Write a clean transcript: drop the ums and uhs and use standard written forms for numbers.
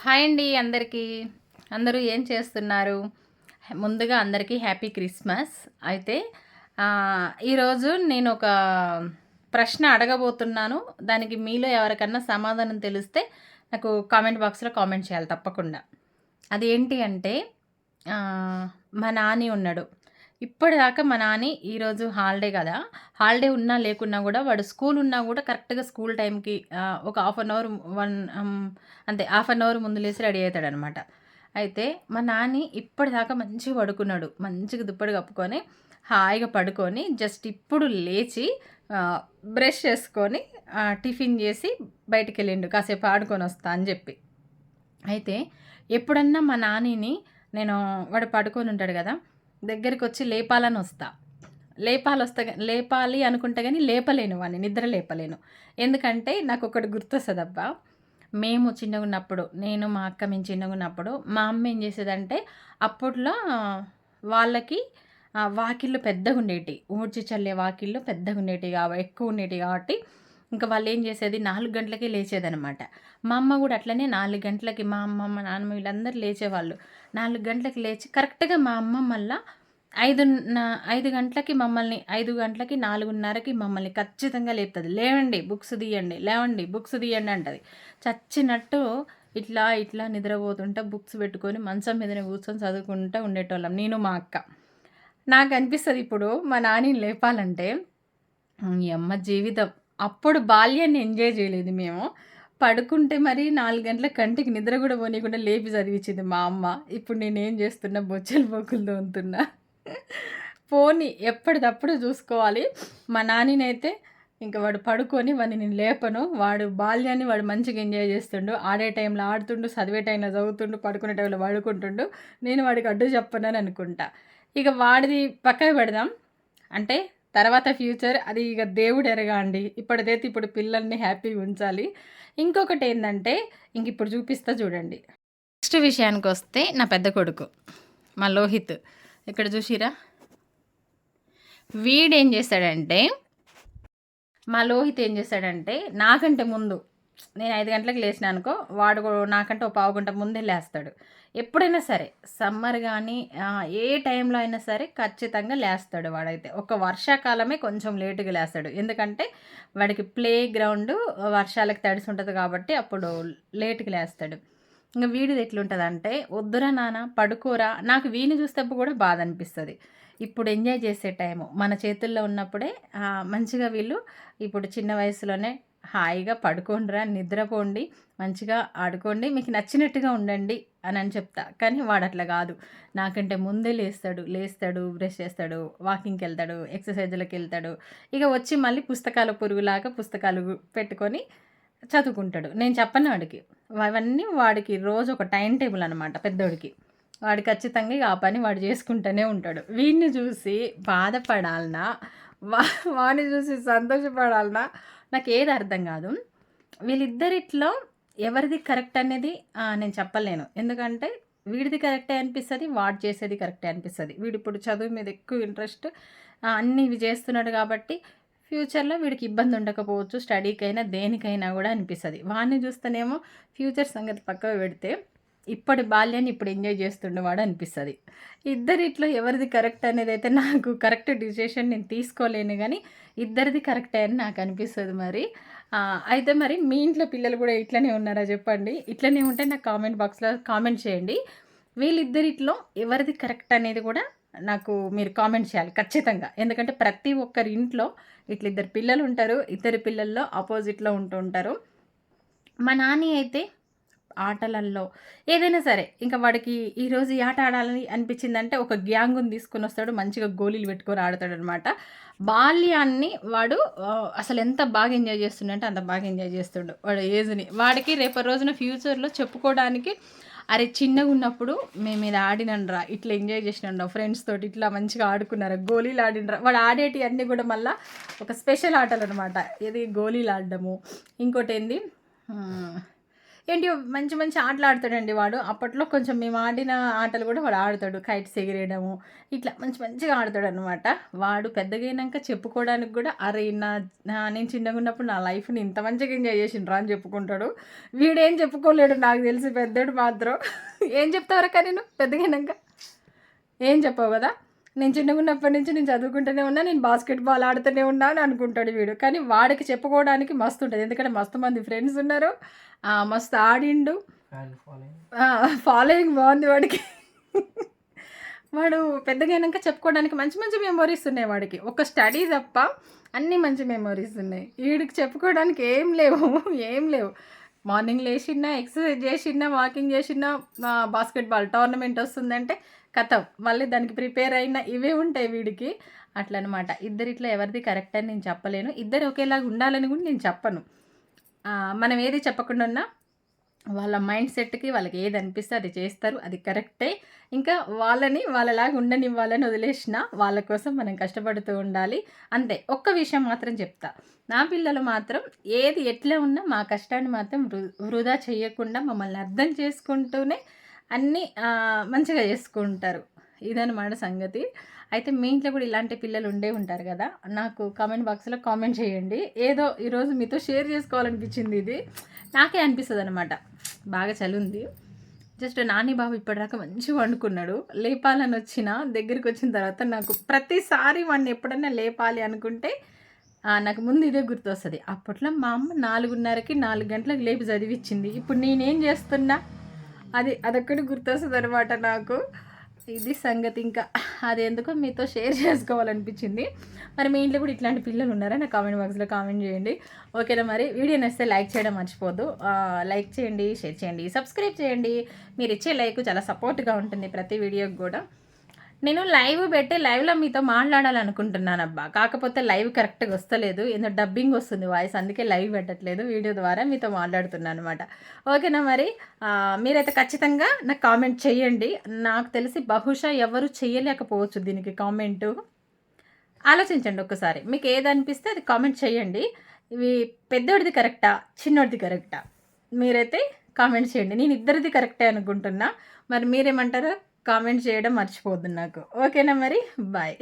Hi అండి అందరికీ. అందరూ ఏం చేస్తున్నారు? ముందుగా అందరికీ హ్యాపీ క్రిస్మస్. అయితే ఈరోజు నేనొక ప్రశ్న అడగబోతున్నాను. దానికి మీలో ఎవరికన్నా సమాధానం తెలిస్తే నాకు కామెంట్ బాక్స్‌లో కామెంట్ చేయాలి తప్పకుండా. అదేంటి అంటే మా నాని ఉన్నాడు. ఇప్పటిదాకా మా నాని ఈరోజు హాలిడే గదా! హాలిడే ఉన్నా లేకున్నా గూడా వాడు స్కూల్ ఉన్నా గూడా కరెక్ట్‌గా స్కూల్ టైంకి ఒక హాఫ్ అన్ అవర్ అంతే హాఫ్ అన్ అవర్ ముందు లేసి రెడీ అయితాడనమాట. అయితే మా నాని ఇప్పటిదాకా మంచిగా పడుకున్నాడు. మంచిగా దుప్పటి కప్పుకొని హాయిగా పడుకొని జస్ట్ ఇప్పుడు లేచి బ్రష్ చేసుకొని టిఫిన్ చేసి బయటికెళ్ళిండు. కాసేపు ఆడుకొనొస్తా అని జెప్పి. అయితే ఎప్పుడన్నా మా నానిని నేను వాడు పడుకొని ఉంటాడు గదా! దగ్గరికొచ్చి లేపాలని వస్తా. లేపాలి అనుకుంటా గానీ లేపలేను వాడిని. నిద్ర లేపలేను. ఎందుకంటే నాకొకటి గుర్తొస్తదబ్బా! మేము చిన్నగున్నప్పుడు మా అక్క మేము చిన్నగున్నప్పుడు మా అమ్మ ఏం చేసేదంటే అప్పట్లో వాళ్ళకి వాకిళ్ళు పెద్దగుండేటియి. ఊడ్చి చల్లే వాకిళ్ళు పెద్దగుండేటియి ఎక్కువుండేటియి కాబట్టి ఇంక వాళ్ళేం చేసేది 4 గంటలకే లేచేదనమాట. మా అమ్మ గూడా అట్లనే 4 గంటలకి మా అమ్మ, మా నాన్నమ్మ వీళ్ళందరూ లేచేవాళ్ళు. 4 గంటలకి లేచి కరెక్ట్‌గా మా అమ్మ మళ్ళా 5 గంటలకి మమ్మల్ని 5 గంటలకి 4:30కి మమ్మల్ని ఖచ్చితంగా లేపుతది. లేవండి బుక్స్ తీయండి, లేవండి బుక్స్ తీయండి అంటది. చచ్చినట్టు ఇట్లా ఇట్లా నిద్రపోతుంటా బుక్స్ పెట్టుకొని మంచం మీదనే కూర్చొని చదువుకుంటా ఉండేటోళ్ళం నేను, మా అక్క. నాకనిపిస్తది ఇప్పుడు మా నానిని లేపాలంటే, యమ్మ జీవితం. అప్పుడు బాల్యాన్ని ఎంజాయ్ చేయలేదు మేము. పడుకుంటే మరి 4 గంటలకు కంటికి నిద్ర గూడా పోనీయకుండా లేపి చదివిచ్చింది మా అమ్మ. ఇప్పుడు నేనేం చేస్తున్నా బొచ్చెలు బోకులు తోముతున్నా. పోనీ ఎప్పటిదప్పుడు చూసుకోవాలి. మా నానినైతే ఇంక వాడు పడుకొని వాడిని నేను లేపను. వాడు బాల్యాన్ని వాడు మంచిగా ఎంజాయ్ చేస్తుండు. ఆడే టైంలో ఆడుతుండు, చదివే టైంలో చదువుతుండు, పడుకునే టైంలో పడుకుంటుండు. నేను వాడికి అడ్డు చెప్పనని అనుకుంటా. ఇక వాడిది పక్కకు పెడదాం. అంటే తర్వాత ఫ్యూచర్ అది ఇక దేవుడు ఎరగా అండి. ఇప్పటిదైతే ఇప్పుడు పిల్లల్ని హ్యాపీగా ఉంచాలి. ఇంకొకటేందంటే ఇంకిప్పుడు చూపిస్తా చూడండి. నెక్స్ట్ విషయానికొస్తే నా పెద్ద కొడుకు మా లోహిత్. ఇక్కడ చూసిర్రా? వీడేం చేశాడంటే మా లోహిత్ ఏం చేశాడంటే నాకంటే ముందు నేను 5 గంటలకు లేచినానుకో వాడు నాకంటే ఒక పావుగంట ముందే లేస్తాడు. ఎప్పుడైనా సరే సమ్మర్ కానీ ఏ టైంలో అయినా సరే ఖచ్చితంగా లేస్తాడు వాడైతే. ఒక వర్షాకాలమే కొంచెం లేటుగా లేస్తాడు. ఎందుకంటే వాడికి ప్లే గ్రౌండ్ వర్షాలకి తడిసి ఉంటుంది కాబట్టి అప్పుడు లేటుగా లేస్తాడు. ఇంక వీడిది ఎట్లుంటుందంటే వద్దురా నాన్న పడుకోరా. నాకు వీడిని చూసేటప్పుడు కూడా బాధ అనిపిస్తుంది. ఇప్పుడు ఎంజాయ్ చేసే టైము మన చేతుల్లో ఉన్నప్పుడే మంచిగా వీళ్ళు ఇప్పుడు చిన్న వయసులోనే హాయిగా పడుకోండిరా, నిద్రపోండి, మంచిగా ఆడుకోండి, మీకు నచ్చినట్టుగా ఉండండి అని చెప్తా. కానీ వాడు అట్లా కాదు. నాకంటే ముందే లేస్తాడు, బ్రష్ చేస్తాడు, వాకింగ్కి వెళ్తాడు, ఎక్సర్సైజులకు వెళ్తాడు. ఇక వచ్చి మళ్ళీ పుస్తకాల పురుగులాగా పుస్తకాలు పెట్టుకొని చదువుకుంటాడు. నేను చెప్పను వాడికి. అవన్నీ వాడికి రోజు ఒక టైం టేబుల్ అనమాట పెద్దోడికి. వాడు ఖచ్చితంగా ఇక ఆ పని వాడు చేసుకుంటూనే ఉంటాడు. వీడిని చూసి బాధపడాలనా వాడిని చూసి సంతోషపడాలనా నాకేది అర్థం కాదు. వీళ్ళిద్దరిట్లో ఎవరిది కరెక్ట్ అనేది నేను చెప్పలేను. ఎందుకంటే వీడిది కరెక్టే అనిపిస్తుంది, వాడు చేసేది కరెక్టే అనిపిస్తుంది. వీడిప్పుడు చదువు మీద ఎక్కువ ఇంట్రెస్ట్ అన్నీ ఇవి చేస్తున్నాడు కాబట్టి ఫ్యూచర్లో వీడికి ఇబ్బంది ఉండకపోవచ్చు. స్టడీకైనా దేనికైనా కూడా అనిపిస్తుంది. వాడిని చూస్తేనేమో ఫ్యూచర్ సంగతి పక్కకు పెడితే ఇప్పటి బాల్యాన్ని ఇప్పుడు ఎంజాయ్ చేస్తుండేవాడు అనిపిస్తుంది. ఇద్దరిట్లో ఎవరిది కరెక్ట్ అనేది అయితే నాకు కరెక్ట్ డిసిషన్ నేను తీసుకోలేను కానీ ఇద్దరిది కరెక్టే అని నాకు అనిపిస్తుంది. మరి అయితే మరి మీ ఇంట్లో పిల్లలు కూడా ఇట్లనే ఉన్నారా చెప్పండి. ఇట్లనే ఉంటే నాకు కామెంట్ బాక్స్లో కామెంట్ చేయండి. వీళ్ళిద్దరిట్లో ఎవరిది కరెక్ట్ అనేది కూడా నాకు మీరు కామెంట్ చేయాలి ఖచ్చితంగా. ఎందుకంటే ప్రతి ఒక్కరి ఇంట్లో ఇట్లా ఇద్దరు పిల్లలు ఉంటారు. ఇద్దరు పిల్లల్లో ఆపోజిట్లో ఉంటూ ఉంటారు. మా నాని అయితే ఆటలల్లో ఏదైనా సరే ఇంకా వాడికి ఈరోజు ఈ ఆట ఆడాలని అనిపించిందంటే ఒక గ్యాంగుని తీసుకొని వస్తాడు. మంచిగా గోళీలు పెట్టుకొని ఆడతాడనమాట. బాల్యాన్ని వాడు అసలు ఎంత బాగా ఎంజాయ్ చేస్తుండంటే అంత బాగా ఎంజాయ్ చేస్తుండు వాడు ఏజ్ని. వాడికి రేపటి రోజున ఫ్యూచర్లో చెప్పుకోవడానికి అరే చిన్నగా ఉన్నప్పుడు మేము ఇది ఆడినండ్రా, ఇట్లా ఎంజాయ్ చేసినండ్రా, ఫ్రెండ్స్ తోటి ఇట్లా మంచిగా ఆడుకున్నారా, గోళీలు ఆడినరా. వాడు ఆడేటి అన్నీ కూడా మళ్ళీ ఒక స్పెషల్ ఆటలు అనమాట. ఇది గోళీలు ఆడడము, ఇంకోటి ఏంది ఏంటి మంచి మంచి ఆటలు ఆడతాడండి వాడు. అప్పట్లో కొంచెం మేము ఆడిన ఆటలు కూడా వాడు ఆడతాడు. కైట్స్ ఎగిరేయడము ఇట్లా మంచి మంచిగా ఆడతాడనమాట. వాడు పెద్దగయినాక చెప్పుకోవడానికి కూడా అరే నేను చిన్నగా ఉన్నప్పుడు నా లైఫ్ని ఇంత మంచిగా ఎంజాయ్ చేసిండ్రా అని చెప్పుకుంటాడు. వీడేం చెప్పుకోలేడు నాకు తెలిసి, పెద్దోడు మాత్రం. ఏం చెప్తావరకా నేను పెద్దగయినాక? ఏం చెప్పావు కదా, నేను చిన్నగా ఉన్నప్పటి నుంచి నేను చదువుకుంటూనే ఉన్నా, నేను బాస్కెట్బాల్ ఆడుతూనే ఉన్నా అని అనుకుంటాడు వీడు. కానీ వాడికి చెప్పుకోవడానికి మస్తు ఉంటుంది, ఎందుకంటే మస్తు మంది ఫ్రెండ్స్ ఉన్నారు, మస్తు ఆడిండు, ఫాలోయింగ్ బాగుంది వాడికి. వాడు పెద్దగైనాక చెప్పుకోవడానికి మంచి మంచి మెమొరీస్ ఉన్నాయి వాడికి. ఒక స్టడీ తప్ప అన్నీ మంచి మెమొరీస్ ఉన్నాయి. వీడికి చెప్పుకోవడానికి ఏం లేవు. మార్నింగ్ లేచినా, ఎక్సర్సైజ్ చేసినా, వాకింగ్ చేసినా, బాస్కెట్బాల్ టోర్నమెంట్ వస్తుందంటే కథం మళ్ళీ దానికి ప్రిపేర్ అయినా ఇవే ఉంటాయి వీడికి. అట్లా అనమాట. ఇద్దరిట్లో ఎవరిది కరెక్ట్ అని నేను చెప్పలేను. ఇద్దరు ఒకేలాగా ఉండాలని కూడా నేను చెప్పను. మనం ఏది చెప్పకుండా ఉన్నా వాళ్ళ మైండ్ సెట్కి వాళ్ళకి ఏది అనిపిస్తే అది చేస్తారు, అది కరెక్టే. ఇంకా వాళ్ళని వాళ్ళలాగా ఉండనివ్వాలని వదిలేసిన వాళ్ళ కోసం మనం కష్టపడుతూ ఉండాలి అంతే. ఒక్క విషయం మాత్రం చెప్తా, నా పిల్లలు మాత్రం ఏది ఎట్లా ఉన్నా మా కష్టాన్ని మాత్రం వృధా చేయకుండా మమ్మల్ని అర్థం చేసుకుంటూనే అన్నీ మంచిగా చేసుకుంటారు. ఇదన్నమాట సంగతి. అయితే మీ ఇంట్లో కూడా ఇలాంటి పిల్లలు ఉండే ఉంటారు కదా, నాకు కామెంట్ బాక్స్లో కామెంట్ చేయండి. ఏదో ఈరోజు మీతో షేర్ చేసుకోవాలనిపించింది. ఇది నాకే అనిపిస్తుంది అనమాట. బాగా చలి ఉంది. జస్ట్ నాని బాబు ఇప్పటిదాకా మంచిగా వండుకున్నాడు. లేపాలని దగ్గరికి వచ్చిన తర్వాత నాకు ప్రతిసారి వాడిని ఎప్పుడన్నా లేపాలి అనుకుంటే నాకు ముందు ఇదే గుర్తొస్తుంది. అప్పట్లో మా అమ్మ 4:30కి 4 గంటలకు లేపి చదివిచ్చింది. ఇప్పుడు నేనేం చేస్తున్నా అదొక్కటి గుర్తొస్తుంది అనమాట నాకు. ఇది సంగతి. ఇంకా అది ఎందుకో మీతో షేర్ చేసుకోవాలనిపించింది. మరి మీ ఇంట్లో కూడా ఇట్లాంటి పిల్లలు ఉన్నారా? నా కామెంట్ బాక్స్లో కామెంట్ చేయండి. ఓకేనా? మరి వీడియో నచ్చితే లైక్ చేయడం మర్చిపోద్దు. లైక్ చేయండి, షేర్ చేయండి, సబ్స్క్రైబ్ చేయండి. మీరు ఇచ్చే లైక్ చాలా సపోర్ట్గా ఉంటుంది ప్రతి వీడియోకి కూడా. నేను లైవ్ పెట్టి లైవ్లో మీతో మాట్లాడాలనుకుంటున్నాను అబ్బా, కాకపోతే లైవ్ కరెక్ట్గా వస్తలేదు, ఏదో డబ్బింగ్ వస్తుంది వాయిస్, అందుకే లైవ్ పెట్టట్లేదు, వీడియో ద్వారా మీతో మాట్లాడుతున్నాను అనమాట. ఓకేనా? మరి మీరైతే ఖచ్చితంగా నాకు కామెంట్ చేయండి. నాకు తెలిసి బహుశా ఎవరు చేయలేకపోవచ్చు దీనికి కామెంటు. ఆలోచించండి ఒక్కసారి, మీకు ఏది అనిపిస్తే అది కామెంట్ చేయండి. ఇవి పెద్దోడిది కరెక్టా, చిన్నోడిది కరెక్టా? మీరైతే కామెంట్ చేయండి. నేను ఇద్దరిది కరెక్టే అనుకుంటున్నా. మరి మీరేమంటారో కామెంట్ చేయడం మర్చిపోద్దు నాకు. ఓకేనా? మరి బాయ్.